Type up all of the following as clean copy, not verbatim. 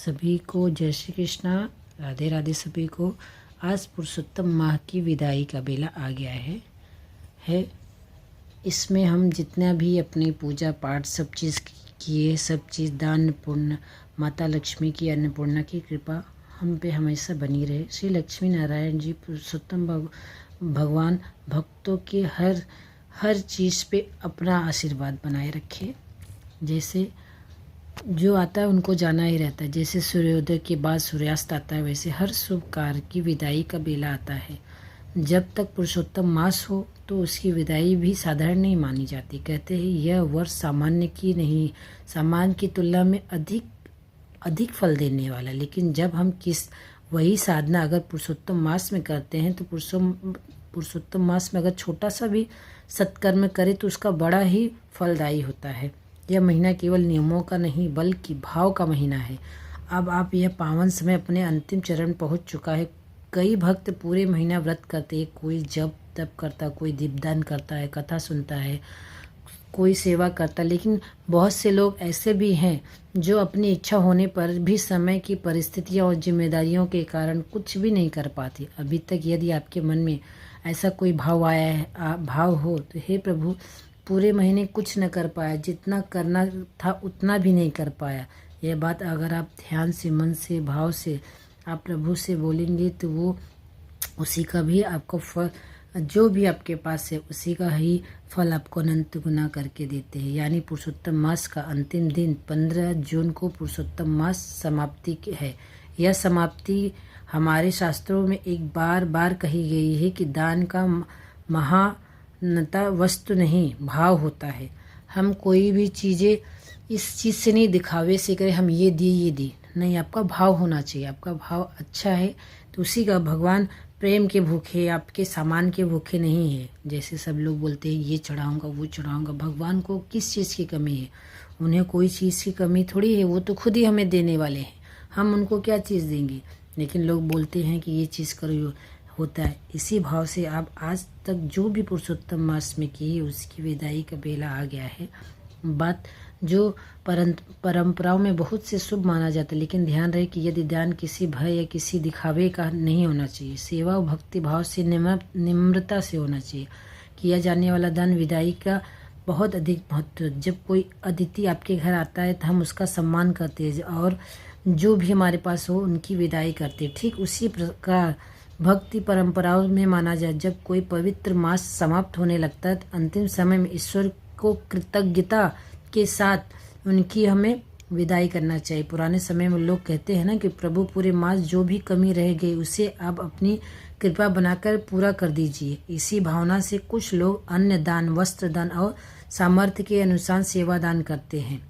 सभी को जय श्री कृष्णा, राधे राधे सभी को। आज पुरुषोत्तम माह की विदाई का बेला आ गया है। इसमें हम जितना भी अपनी पूजा पाठ सब चीज़ किए, सब चीज़ दान पुण्य, माता लक्ष्मी की अन्नपूर्णा की कृपा हम पे हमेशा बनी रहे। श्री लक्ष्मी नारायण जी पुरुषोत्तम भगवान भक्तों के हर चीज़ पे अपना आशीर्वाद बनाए रखे। जैसे जो आता है उनको जाना ही रहता है, जैसे सूर्योदय के बाद सूर्यास्त आता है, वैसे हर शुभ कार्य की विदाई का बेला आता है। जब तक पुरुषोत्तम मास हो तो उसकी विदाई भी साधारण नहीं मानी जाती। कहते हैं यह वर्ष सामान्य की नहीं, सामान्य की तुलना में अधिक फल देने वाला। लेकिन जब हम वही साधना अगर पुरुषोत्तम मास में करते हैं तो पुरुषोत्तम मास में अगर छोटा सा भी सत्कर्म करे तो उसका बड़ा ही फलदायी होता है। यह महीना केवल नियमों का नहीं बल्कि भाव का महीना है। अब आप यह पावन समय अपने अंतिम चरण पहुंच चुका है। कई भक्त पूरे महीना व्रत करते हैं, कोई जप तप करता, कोई दीपदान करता है, कथा सुनता है, कोई सेवा करता। लेकिन बहुत से लोग ऐसे भी हैं जो अपनी इच्छा होने पर भी समय की परिस्थितियों और जिम्मेदारियों के कारण कुछ भी नहीं कर पाते। अभी तक यदि आपके मन में ऐसा कोई भाव आया है, भाव हो तो हे प्रभु पूरे महीने कुछ न कर पाया, जितना करना था उतना भी नहीं कर पाया, यह बात अगर आप ध्यान से, मन से, भाव से आप प्रभु से बोलेंगे तो वो उसी का भी आपको फल, जो भी आपके पास है उसी का ही फल आपको अनंत गुना करके देते हैं। यानी पुरुषोत्तम मास का अंतिम दिन 15 जून को पुरुषोत्तम मास समाप्ति है। यह समाप्ति हमारे शास्त्रों में एक बार कही गई है कि दान का महानता वस्तु नहीं भाव होता है। हम कोई भी चीज़ें इस चीज़ से नहीं दिखावे से करें हम ये दी नहीं, आपका भाव होना चाहिए। आपका भाव अच्छा है तो उसी का भगवान प्रेम के भूखे, आपके सामान के भूखे नहीं है। जैसे सब लोग बोलते हैं ये चढ़ाऊंगा वो चढ़ाऊंगा, भगवान को किस चीज़ की कमी है? उन्हें कोई चीज़ की कमी थोड़ी है, वो तो खुद ही हमें देने वाले हैं, हम उनको क्या चीज़ देंगे? लेकिन लोग बोलते हैं कि ये चीज़ करो, होता है। इसी भाव से आप आज तक जो भी पुरुषोत्तम मास में की उसकी विदाई का बेला आ गया है। बात जो परंपराओं में बहुत से शुभ माना जाता है, लेकिन ध्यान रहे कि यदि दान किसी भय या किसी दिखावे का नहीं होना चाहिए। सेवा और भक्ति भाव से निम्रता से होना चाहिए। किया जाने वाला दान विदाई का बहुत अधिक महत्व। जब कोई अतिथि आपके घर आता है तो हम उसका सम्मान करते हैं और जो भी हमारे पास हो उनकी विदाई करते हैं। ठीक उसी प्रकार भक्ति परंपराओं में माना जाए, जब कोई पवित्र मास समाप्त होने लगता है तो अंतिम समय में ईश्वर को कृतज्ञता के साथ उनकी हमें विदाई करना चाहिए। पुराने समय में लोग कहते हैं ना कि प्रभु पूरे मास जो भी कमी रह गई उसे आप अपनी कृपा बनाकर पूरा कर दीजिए। इसी भावना से कुछ लोग अन्न दान, वस्त्र दान और सामर्थ्य के अनुसार सेवा दान करते हैं।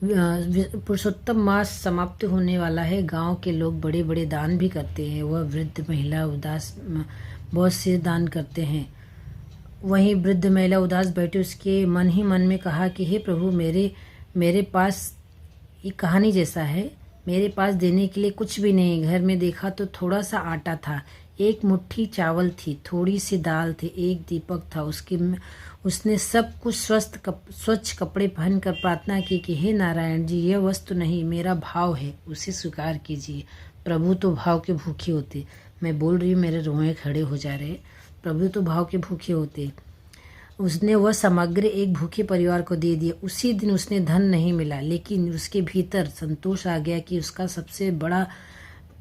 पुरुषोत्तम मास समाप्त होने वाला है। गांव के लोग बड़े बड़े दान भी करते हैं। वह वृद्ध महिला उदास बहुत से दान करते हैं। वहीं वृद्ध महिला उदास बैठे उसके मन ही मन में कहा कि हे प्रभु मेरे पास ये कहानी जैसा है, मेरे पास देने के लिए कुछ भी नहीं। घर में देखा तो थोड़ा सा आटा था, एक मुट्ठी चावल थी, थोड़ी सी दाल थी, एक दीपक था। उसने सब कुछ स्वच्छ कपड़े पहनकर प्रार्थना की कि हे नारायण जी यह वस्तु नहीं, मेरा भाव है, उसे स्वीकार कीजिए। प्रभु तो भाव के भूखे होते। मैं बोल रही हूँ मेरे रोए खड़े हो जा रहे। प्रभु तो भाव के भूखे होते। उसने वह सामग्री एक भूखे परिवार को दे दिया। उसी दिन उसने धन नहीं मिला, लेकिन उसके भीतर संतोष आ गया कि उसका सबसे बड़ा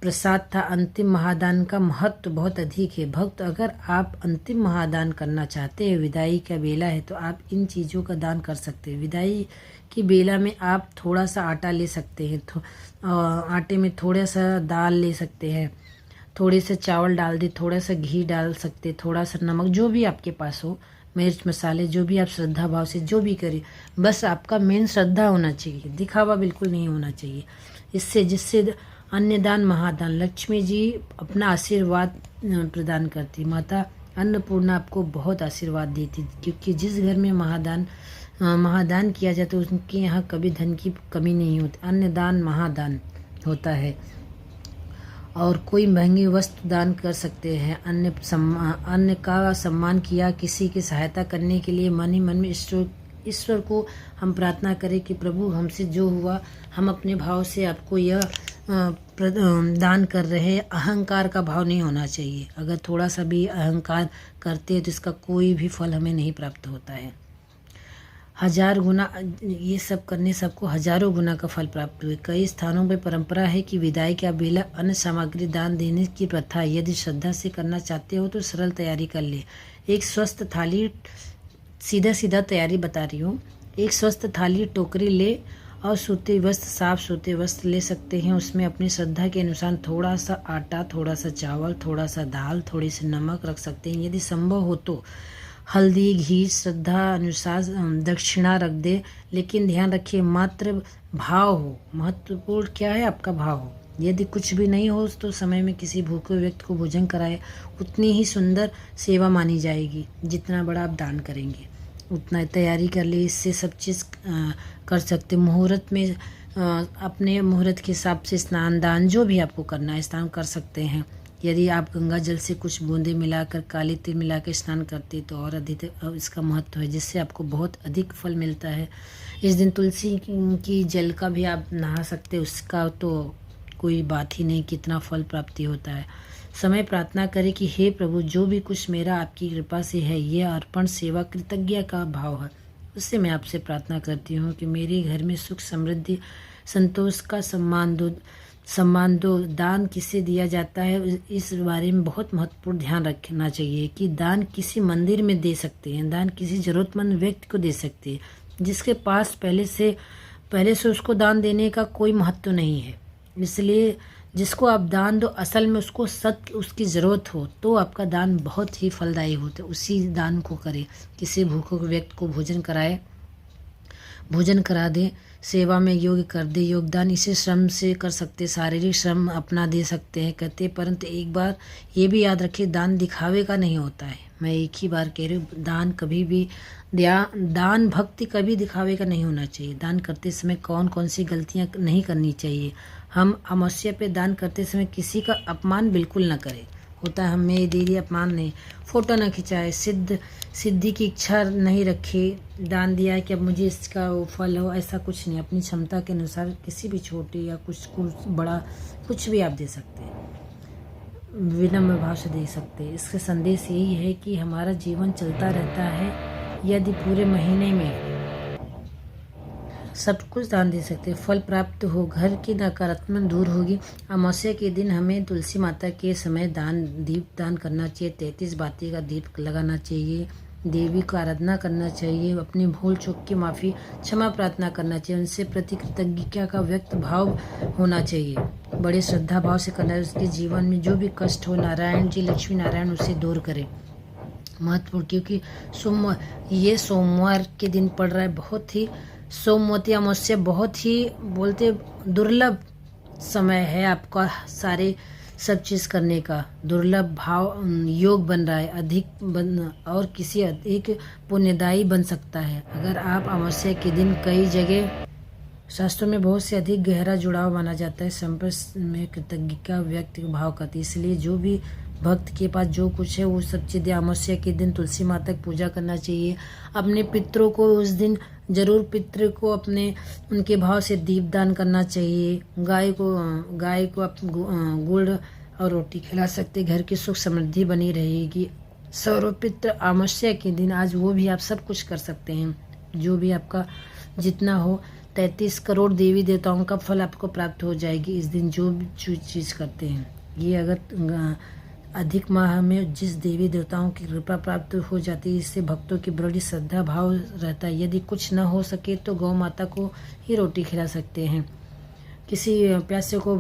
प्रसाद था। अंतिम महादान का महत्व बहुत अधिक है। भक्त अगर आप अंतिम महादान करना चाहते हैं, विदाई का बेला है, तो आप इन चीज़ों का दान कर सकते हैं। विदाई की बेला में आप थोड़ा सा आटा ले सकते हैं, आटे में थोड़ा सा दाल ले सकते हैं, थोड़े से चावल डाल दे, थोड़ा सा घी डाल सकते, थोड़ा सा नमक, जो भी आपके पास हो, मिर्च मसाले, जो भी आप श्रद्धा भाव से जो भी करें। बस आपका मेन श्रद्धा होना चाहिए, दिखावा बिल्कुल नहीं होना चाहिए। जिससे अन्नदान महादान, लक्ष्मी जी अपना आशीर्वाद प्रदान करती। माता अन्नपूर्णा आपको बहुत आशीर्वाद देती, क्योंकि जिस घर में महादान किया जाता है उनके यहाँ कभी धन की कमी नहीं होती। अन्नदान महादान होता है। और कोई महंगी वस्तु दान कर सकते हैं। अन्न का सम्मान किया, किसी की सहायता करने के लिए मन ही मन में ईश्वर को हम प्रार्थना करें कि प्रभु हमसे जो हुआ हम अपने भाव से आपको यह दान कर रहे हैं। अहंकार का भाव नहीं होना चाहिए। अगर थोड़ा सा भी अहंकार करते हैं तो इसका कोई भी फल हमें नहीं प्राप्त होता है। 1000 गुना ये सब करने सबको हजारों गुना का फल प्राप्त हुए। कई स्थानों पर परंपरा है कि विदाई का बेला अन्न सामग्री दान देने की प्रथा है। यदि श्रद्धा से करना चाहते हो तो सरल तैयारी कर ले। एक स्वस्थ थाली, सीधा तैयारी बता रही हूँ। एक स्वस्थ थाली, टोकरी ले और सूती वस्त्र, साफ सूते वस्त्र ले सकते हैं। उसमें अपनी श्रद्धा के अनुसार थोड़ा सा आटा, थोड़ा सा चावल, थोड़ा सा दाल, थोड़ी सी नमक रख सकते हैं। यदि संभव हो तो हल्दी, घी श्रद्धा अनुसार दक्षिणा रख दे। लेकिन ध्यान रखिए मात्र भाव हो, महत्वपूर्ण क्या है आपका भाव हो। यदि कुछ भी नहीं हो तो समय में किसी भूखे व्यक्ति को भोजन कराए, उतनी ही सुंदर सेवा मानी जाएगी। जितना बड़ा आप दान करेंगे उतना तैयारी कर ले। इससे सब चीज़ कर सकते। मुहूर्त में अपने मुहूर्त के हिसाब से स्नान दान जो भी आपको करना है स्नान कर सकते हैं। यदि आप गंगा जल से कुछ बूंदे मिलाकर, काले तिल मिलाकर स्नान करते तो और अधिक इसका महत्व है, जिससे आपको बहुत अधिक फल मिलता है। इस दिन तुलसी की जल का भी आप नहा सकते, उसका तो कोई बात ही नहीं, कितना फल प्राप्ति होता है। समय प्रार्थना करें कि हे प्रभु, जो भी कुछ मेरा आपकी कृपा से है, यह अर्पण सेवा कृतज्ञता का भाव है। उससे मैं आपसे प्रार्थना करती हूँ कि मेरे घर में सुख समृद्धि संतोष का सम्मान दो। दान किसे दिया जाता है इस बारे में बहुत महत्वपूर्ण ध्यान रखना चाहिए कि दान किसी मंदिर में दे सकते हैं, दान किसी जरूरतमंद व्यक्ति को दे सकते हैं जिसके पास पहले से उसको दान देने का कोई महत्व नहीं है। इसलिए जिसको आप दान दो, असल में उसको उसकी ज़रूरत हो तो आपका दान बहुत ही फलदायी होता है। उसी दान को करें। किसी भूखे व्यक्ति को भोजन करा दे, सेवा में योग कर दे। योगदान इसे श्रम से कर सकते, शारीरिक श्रम अपना दे सकते हैं कहते। परंतु एक बार ये भी याद रखिए, दान दिखावे का नहीं होता है। मैं एक ही बार कह रही हूँ, दान कभी भी दान भक्ति कभी दिखावे का नहीं होना चाहिए। दान करते समय कौन कौन सी गलतियाँ नहीं करनी चाहिए। हम अमावस्या पे दान करते समय किसी का अपमान बिल्कुल न करें। होता है हमें दे दिया, अपमान नहीं। फ़ोटो न खिंचाए, सिद्धि की इच्छा नहीं रखे। दान दिया है कि अब मुझे इसका वो फल हो, ऐसा कुछ नहीं। अपनी क्षमता के अनुसार किसी भी छोटे या कुछ बड़ा कुछ भी आप दे सकते हैं, विनम्र भाव से दे सकते हैं। इसका संदेश यही है कि हमारा जीवन चलता रहता है। यदि पूरे महीने में सब कुछ दान दे सकते हैं, फल प्राप्त हो, घर की नकारात्मक दूर होगी। अमावस्या के दिन हमें तुलसी माता के समय दीप दान करना चाहिए। 33 बाती का दीप लगाना चाहिए। देवी को आराधना करना चाहिए। अपनी भूल चूक की माफ़ी क्षमा प्रार्थना करना चाहिए। उनसे प्रति कृतज्ञता का व्यक्त भाव होना चाहिए। बड़े श्रद्धा भाव से करना है। उसके जीवन में जो भी कष्ट हो, नारायण जी लक्ष्मी नारायण उसे दूर करें। महत्वपूर्ण, क्योंकि सोमवार के दिन पड़ रहा है। बहुत ही सोमवती अमावस्या बहुत ही बोलते दुर्लभ समय है आपका। सारे सब चीज़ करने का दुर्लभ भाव योग बन रहा है। और किसी अधिक पुण्यदायी बन सकता है। अगर आप अमावस्या के दिन कई जगह शास्त्रों में बहुत से अधिक गहरा जुड़ाव माना जाता है। संपर्क में कृतज्ञता व्यक्त भाव करती। इसलिए जो भी भक्त के पास जो कुछ है वो सब चीज़ें अमावस्या के दिन तुलसी माता की पूजा करना चाहिए। अपने पितरों को उस दिन जरूर पितृ को अपने उनके भाव से दीपदान करना चाहिए। गाय को आप गुड़ और रोटी खिला सकते। घर की सुख समृद्धि बनी रहेगी। सर्वपितृ अमावस्या के दिन आज वो भी आप सब कुछ कर सकते हैं। जो भी आपका जितना हो, 33 करोड़ देवी देवताओं का फल आपको प्राप्त हो जाएगी इस दिन जो भी चीज़ करते हैं। ये अगर अधिक माह में जिस देवी देवताओं की कृपा प्राप्त हो जाती है, इससे भक्तों की बड़ी श्रद्धा भाव रहता है। यदि कुछ न हो सके तो गौ माता को ही रोटी खिला सकते हैं। किसी प्यासे को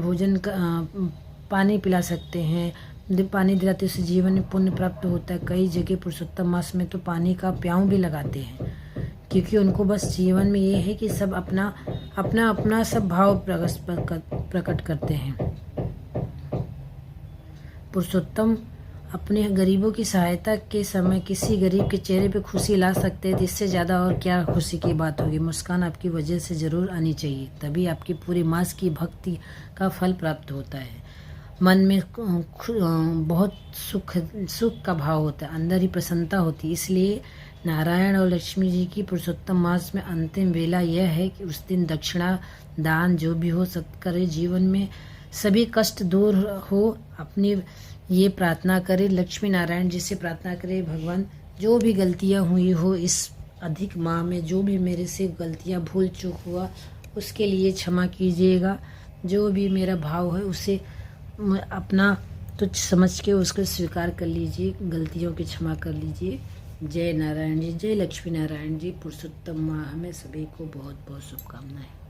पानी पिला सकते हैं। पानी दिलाते से जीवन में पुण्य प्राप्त होता है। कई जगह पुरुषोत्तम मास में तो पानी का प्याऊ भी लगाते हैं, क्योंकि उनको बस जीवन में ये है कि सब अपना सब भाव प्रकट करते हैं। पुरुषोत्तम अपने गरीबों की सहायता के समय किसी गरीब के चेहरे पे खुशी ला सकते हैं। इससे ज़्यादा और क्या खुशी की बात होगी। मुस्कान आपकी वजह से ज़रूर आनी चाहिए, तभी आपकी पूरे मास की भक्ति का फल प्राप्त होता है। मन में बहुत सुख का भाव होता है, अंदर ही प्रसन्नता होती है। इसलिए नारायण और लक्ष्मी जी की पुरुषोत्तम मास में अंतिम वेला यह है कि उस दिन दक्षिणा दान जो भी हो सब करे, जीवन में सभी कष्ट दूर हो। अपनी ये प्रार्थना करे, लक्ष्मी नारायण जी से प्रार्थना करे, भगवान जो भी गलतियां हुई हो इस अधिक माह में, जो भी मेरे से गलतियां भूल चूक हुआ उसके लिए क्षमा कीजिएगा। जो भी मेरा भाव है उसे अपना तुच्छ समझ के उसको स्वीकार कर लीजिए, गलतियों की क्षमा कर लीजिए। जय नारायण जी, जय लक्ष्मी नारायण जी। पुरुषोत्तम माह में सभी को बहुत बहुत शुभकामनाएं।